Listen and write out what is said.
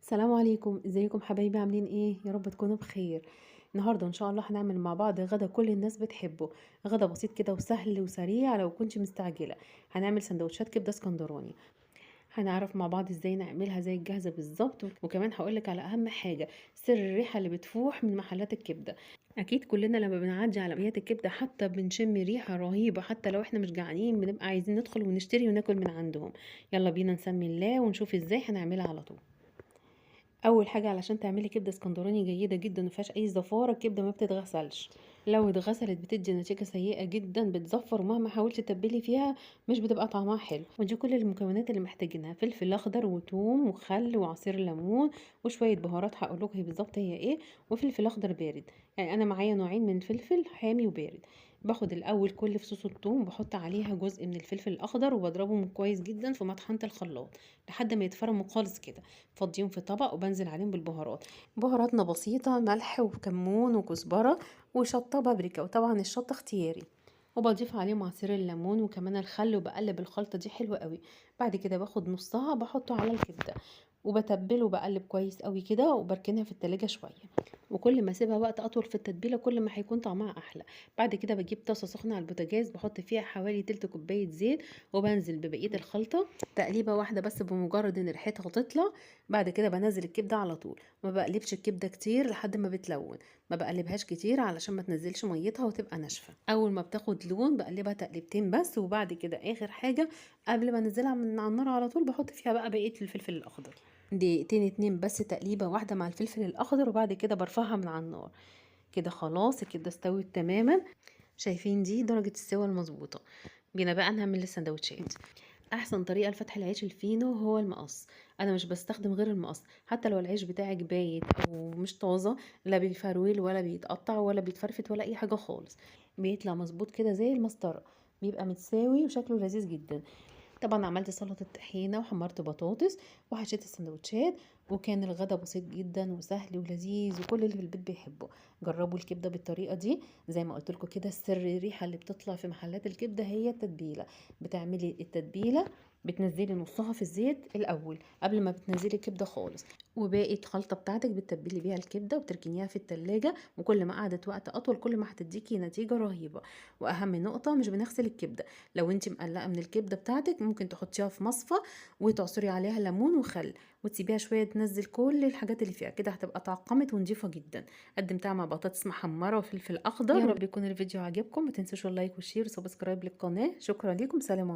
السلام عليكم، ازيكم حبايبي؟ عاملين ايه؟ يا رب تكونوا بخير. النهارده ان شاء الله هنعمل مع بعض غدا كل الناس بتحبه. غدا بسيط كده وسهل وسريع لو كنت مستعجله. هنعمل سندوتشات كبده اسكندراني. هنعرف مع بعض ازاي نعملها زي الجاهزه بالظبط، وكمان هقولك على اهم حاجه، سر الريحه اللي بتفوح من محلات الكبده. اكيد كلنا لما بنعدي على بيات الكبده حتى بنشم ريحه رهيبه، حتى لو احنا مش جعانين بنبقى عايزين ندخل ونشتري وناكل من عندهم. يلا بينا نسمي الله ونشوف ازاي هنعملها على طول. اول حاجه علشان تعملي كبده اسكندراني جيده جدا مفيهاش اي زفاره، الكبده ما بتتغسلش. لو اتغسلت بتدي نتيجه سيئه جدا، بتزفر ومهما حاولتي تتبلي فيها مش بتبقى طعمها حلو. ودي كل المكونات اللي محتاجينها: فلفل اخضر وثوم وخل وعصير ليمون وشويه بهارات هقول لكم هي بالظبط هي ايه، وفلفل اخضر بارد. يعني انا معايا نوعين من الفلفل، حامي وبارد. باخد الاول كل فصوص الثوم بحط عليها جزء من الفلفل الاخضر وبضربهم كويس جدا في مطحنه الخلاط لحد ما يتفرموا خالص كده. فاضيهم في طبق وبنزل عليهم بالبهارات. بهاراتنا بسيطة: ملح وكمون وكزبرة وشطة بابريكا، وطبعا الشطة اختياري. وبضيف عليهم عصير الليمون وكمان الخل وبقلب الخلطة دي حلوة قوي. بعد كده باخد نصها بحطه على الكبدة وبتبله وبقلب كويس قوي كده وبركنها في التلاجة شوية. وكل ما اسيبها وقت اطول في التتبيله كل ما هيكون طعمها احلى. بعد كده بجيب طاسه سخنه على البوتاجاز بحط فيها حوالي تلت كوبايه زيت وبنزل ببقيه الخلطه تقليبه واحده بس بمجرد ان ريحتها تطلع. بعد كده بنزل الكبده على طول، ما بقلبش الكبده كتير لحد ما بتلون. ما بقلبهاش كتير علشان ما تنزلش ميتها وتبقى ناشفه. اول ما بتاخد لون بقلبها تقلبتين بس، وبعد كده اخر حاجه قبل ما انزلها من على النار على طول بحط فيها بقى بقيه الفلفل الاخضر. دقيقتين اتنين بس تقليبة واحدة مع الفلفل الأخضر، وبعد كده برفعها من على النار. كده خلاص الكبدة استوت تماما. شايفين دي درجة السوا المظبوطة. بينا بقى نعمل السندوتشات. احسن طريقه لفتح العيش الفينو هو المقص. انا مش بستخدم غير المقص، حتى لو العيش بتاعك بايت او مش طازه لا بيفرول ولا بيتقطع ولا بيتفرفت ولا اي حاجه خالص. بيطلع مظبوط كده زي المسطره، بيبقى متساوي وشكله لذيذ جدا. طبعا عملت سلطة طحينة وحمرت بطاطس وحشيت السندوتشات، وكان الغدا بسيط جدا وسهل ولذيذ وكل اللي في البيت بيحبه. جربوا الكبدة بالطريقة دي. زي ما قلت لكم كده، السر الريحة اللي بتطلع في محلات الكبدة هي التتبيلة. بتعملي التتبيلة، بتنزلي نصها في الزيت الاول قبل ما بتنزلي الكبده خالص، وباقي الخلطه بتاعتك بتتبلي بيها الكبده وتركنيها في التلاجة، وكل ما قعدت وقت اطول كل ما هتديكي نتيجه رهيبه. واهم نقطه، مش بنغسل الكبده. لو انت مقلقه من الكبده بتاعتك ممكن تحطيها في مصفى وتعصري عليها ليمون وخل وتسيبيها شويه تنزل كل الحاجات اللي فيها، كده هتبقى تعقمت ونضيفه جدا. قدمتها مع بطاطس محمره وفلفل اخضر. يا رب يكون الفيديو عجبكم، ما تنسوش اللايك والشير وسبسكرايب للقناه. شكرا لكم، سلام عليكم.